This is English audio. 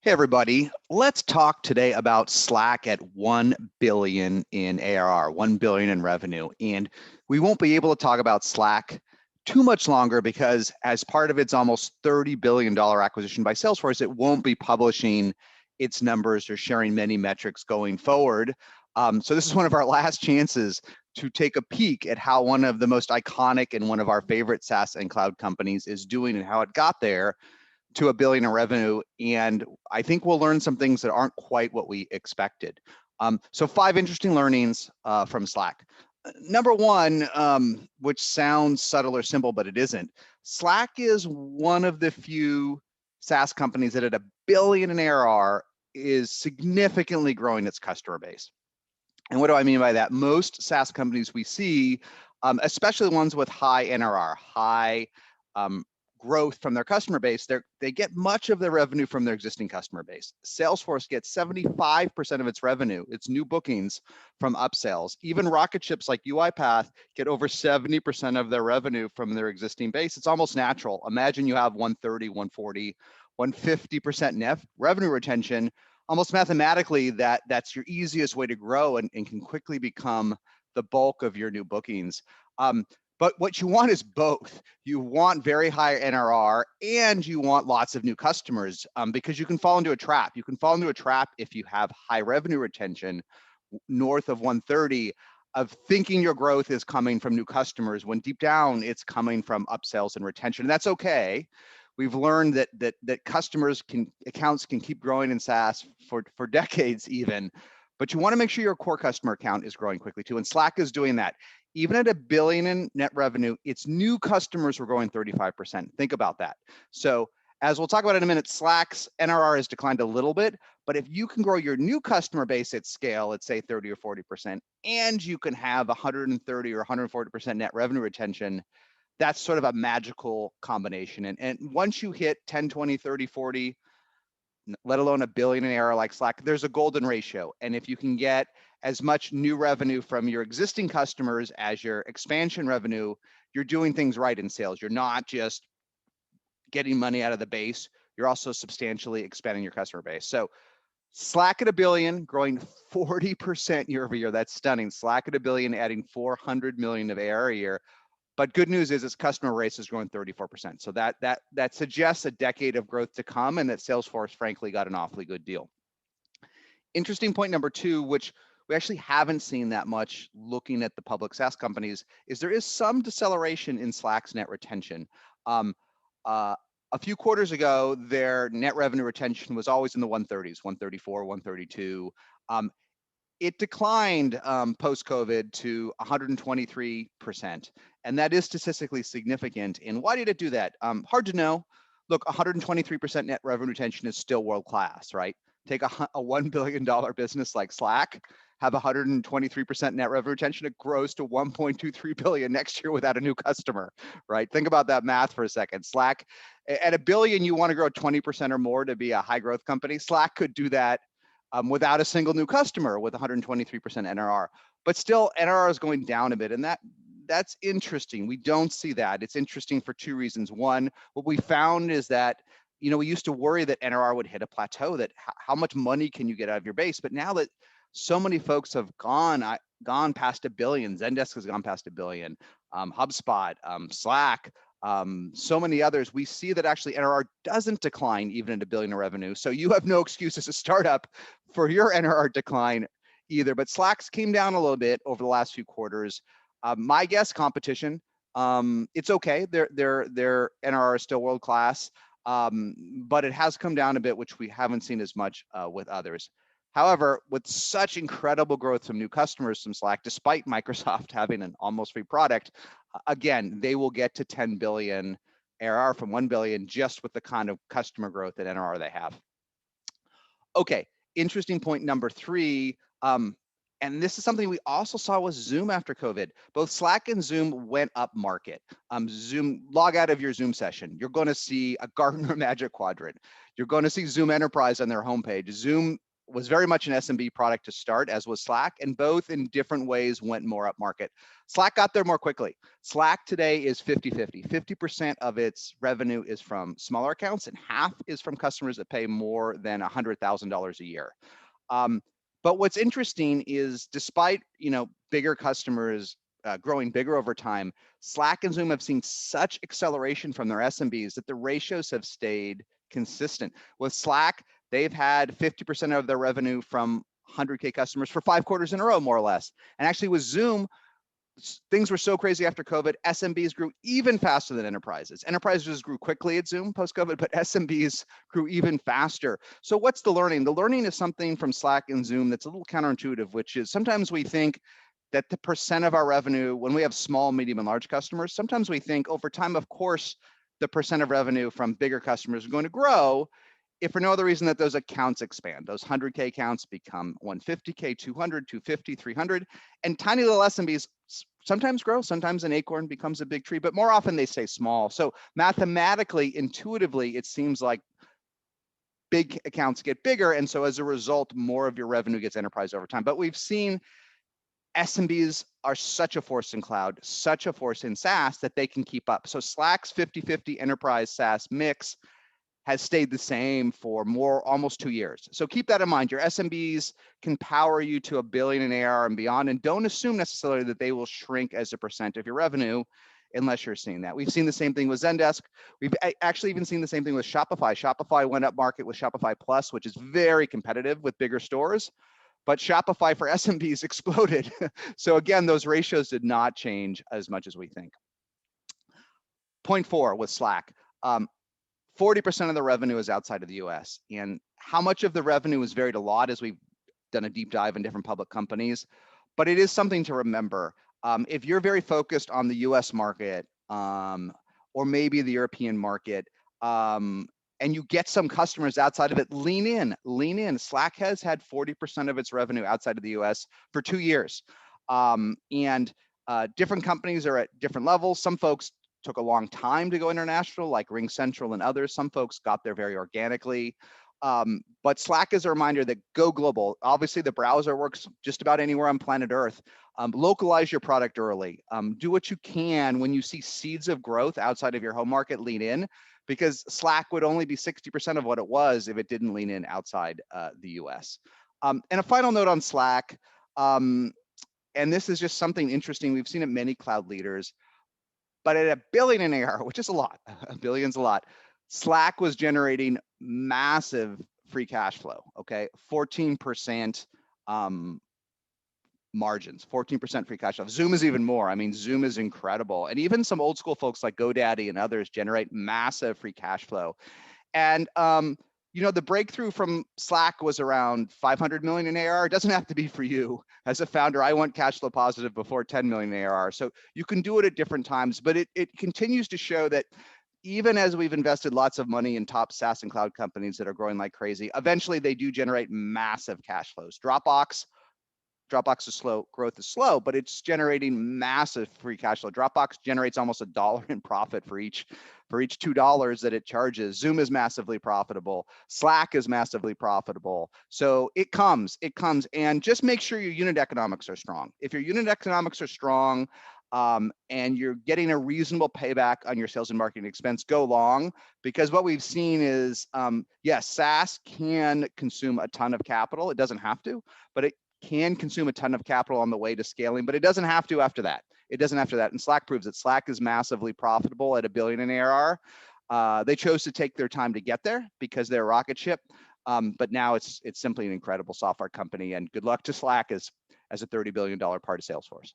Hey everybody, let's talk today about Slack at 1 billion in ARR, 1 billion in revenue. And we won't be able to talk about Slack too much longer because as part of its almost $30 billion acquisition by Salesforce, it won't be publishing its numbers or sharing many metrics going forward. So this is one of our last chances to take a peek at how one of the most iconic and one of our favorite SaaS and cloud companies is doing and how it got there to 1 billion in revenue. And I think we'll learn some things that aren't quite what we expected. So 5 interesting learnings from Slack. Number one, which sounds subtle or simple, but it isn't. Slack is one of the few SaaS companies that at 1 billion in ARR is significantly growing its customer base. And what do I mean by that? Most SaaS companies we see, especially ones with high NRR, high growth from their customer base, they get much of their revenue from their existing customer base. Salesforce gets 75% of its revenue, its new bookings, from upsells. Even rocket ships like UiPath get over 70% of their revenue from their existing base. It's almost natural. Imagine you have 130, 140, 150% net revenue retention. Almost mathematically, that's your easiest way to grow and can quickly become the bulk of your new bookings. But what you want is both. You want very high NRR and you want lots of new customers because you can fall into a trap. You can fall into a trap if you have high revenue retention north of 130 of thinking your growth is coming from new customers when deep down it's coming from upsells and retention. And that's okay. We've learned that accounts can keep growing in SaaS for decades even, but you want to make sure your core customer count is growing quickly too. And Slack is doing that. Even at 1 billion in net revenue, its new customers were growing 35%. Think about that. So as we'll talk about in a minute, Slack's NRR has declined a little bit, but if you can grow your new customer base at scale, let's say 30 or 40%, and you can have 130 or 140% net revenue retention, that's sort of a magical combination. And once you hit 10, 20, 30, 40, let alone 1 billion in ARR like Slack, there's a golden ratio. And if you can get as much new revenue from your existing customers as your expansion revenue, you're doing things right in sales. You're not just getting money out of the base, you're also substantially expanding your customer base. So Slack at 1 billion, growing 40% year over year. That's stunning. Slack at 1 billion, adding 400 million of ARR a year. But good news is its customer base is growing 34%. So that suggests a decade of growth to come and that Salesforce frankly got an awfully good deal. Interesting point number 2, which we actually haven't seen that much looking at the public SaaS companies, is there is some deceleration in Slack's net retention. A few quarters ago, their net revenue retention was always in the 130s, 134, 132. It declined post-COVID to 123%, and that is statistically significant. And why did it do that? Hard to know. Look, 123% net revenue retention is still world-class, right? Take a $1 billion business like Slack, have 123% net revenue retention, it grows to 1.23 billion next year without a new customer, right? Think about that math for a second. Slack, at 1 billion, you want to grow 20% or more to be a high growth company. Slack could do that without a single new customer with 123% NRR. But still, NRR is going down a bit, and that's interesting. We don't see that. It's interesting for 2 reasons. One, what we found is that we used to worry that NRR would hit a plateau, that how much money can you get out of your base? But now that so many folks have gone past 1 billion, Zendesk has gone past 1 billion, HubSpot, Slack, so many others, we see that actually NRR doesn't decline even at 1 billion in revenue. So you have no excuse as a startup for your NRR decline either. But Slack's came down a little bit over the last few quarters. My guess, competition. It's okay. Their NRR is still world class, but it has come down a bit, which we haven't seen as much with others. However, with such incredible growth from new customers from Slack, despite Microsoft having an almost free product, again, they will get to 10 billion ARR from 1 billion just with the kind of customer growth and NRR they have. Okay, interesting point number 3, and this is something we also saw with Zoom after COVID. Both Slack and Zoom went up market. Zoom, log out of your Zoom session. You're going to see a Gartner Magic Quadrant. You're going to see Zoom Enterprise on their homepage. Zoom was very much an SMB product to start, as was Slack, and both in different ways went more up market. Slack got there more quickly. Slack today is 50-50. 50% of its revenue is from smaller accounts and half is from customers that pay more than $100,000 a year. But what's interesting is, despite bigger customers growing bigger over time, Slack and Zoom have seen such acceleration from their SMBs that the ratios have stayed consistent. With Slack, they've had 50% of their revenue from 100K customers for 5 quarters in a row, more or less. And actually with Zoom, things were so crazy after COVID, SMBs grew even faster than enterprises. Enterprises grew quickly at Zoom post-COVID, but SMBs grew even faster. So what's the learning? The learning is something from Slack and Zoom that's a little counterintuitive, which is sometimes we think that the percent of our revenue, when we have small, medium, and large customers, sometimes we think over time, of course, the percent of revenue from bigger customers are going to grow, if for no other reason that those accounts expand. Those 100K accounts become 150K, 200, 250, 300, and tiny little SMBs sometimes grow. Sometimes an acorn becomes a big tree, but more often they stay small. So mathematically, intuitively, it seems like big accounts get bigger, and so as a result, more of your revenue gets enterprise over time. But we've seen SMBs are such a force in cloud, such a force in SaaS, that they can keep up. So Slack's 50-50 enterprise SaaS mix has stayed the same for almost 2 years. So keep that in mind. Your SMBs can power you to $1 billion in ARR and beyond, and don't assume necessarily that they will shrink as a percent of your revenue unless you're seeing that. We've seen the same thing with Zendesk. We've actually even seen the same thing with Shopify. Shopify went up market with Shopify Plus, which is very competitive with bigger stores, but Shopify for SMBs exploded. So again, those ratios did not change as much as we think. Point 4 with Slack. 40% of the revenue is outside of the US. And how much of the revenue is varied a lot as we've done a deep dive in different public companies, but it is something to remember. If you're very focused on the US market, or maybe the European market, and you get some customers outside of it, lean in. Slack has had 40% of its revenue outside of the US for 2 years. Different companies are at different levels. Some folks took a long time to go international, like RingCentral and others. Some folks got there very organically. But Slack is a reminder that go global. Obviously, the browser works just about anywhere on planet Earth. Localize your product early. Do what you can when you see seeds of growth outside of your home market, lean in, because Slack would only be 60% of what it was if it didn't lean in outside the US. And a final note on Slack, and this is just something interesting. We've seen it many cloud leaders, but at $1 billion in ARR, which is a lot, $1 billion's a lot, Slack was generating massive free cash flow, okay? 14% margins, 14% free cash flow. Zoom is even more. I mean, Zoom is incredible. And even some old school folks like GoDaddy and others generate massive free cash flow. And the breakthrough from Slack was around 500 million in ARR. It doesn't have to be for you. As a founder, I want cash flow positive before 10 million in ARR. So you can do it at different times, but it continues to show that even as we've invested lots of money in top SaaS and cloud companies that are growing like crazy, eventually they do generate massive cash flows. Dropbox is slow, growth is slow, but it's generating massive free cash flow. Dropbox generates almost $1 in profit for each $2 that it charges. Zoom is massively profitable. Slack is massively profitable. So it comes, and just make sure your unit economics are strong. If your unit economics are strong, and you're getting a reasonable payback on your sales and marketing expense, go long, because what we've seen is, yes, SaaS can consume a ton of capital. It doesn't have to, but it can consume a ton of capital on the way to scaling, but it doesn't have to after that. And Slack proves it. Slack is massively profitable at $1 billion in ARR. They chose to take their time to get there because they're a rocket ship. But now it's simply an incredible software company, and good luck to Slack as a $30 billion part of Salesforce.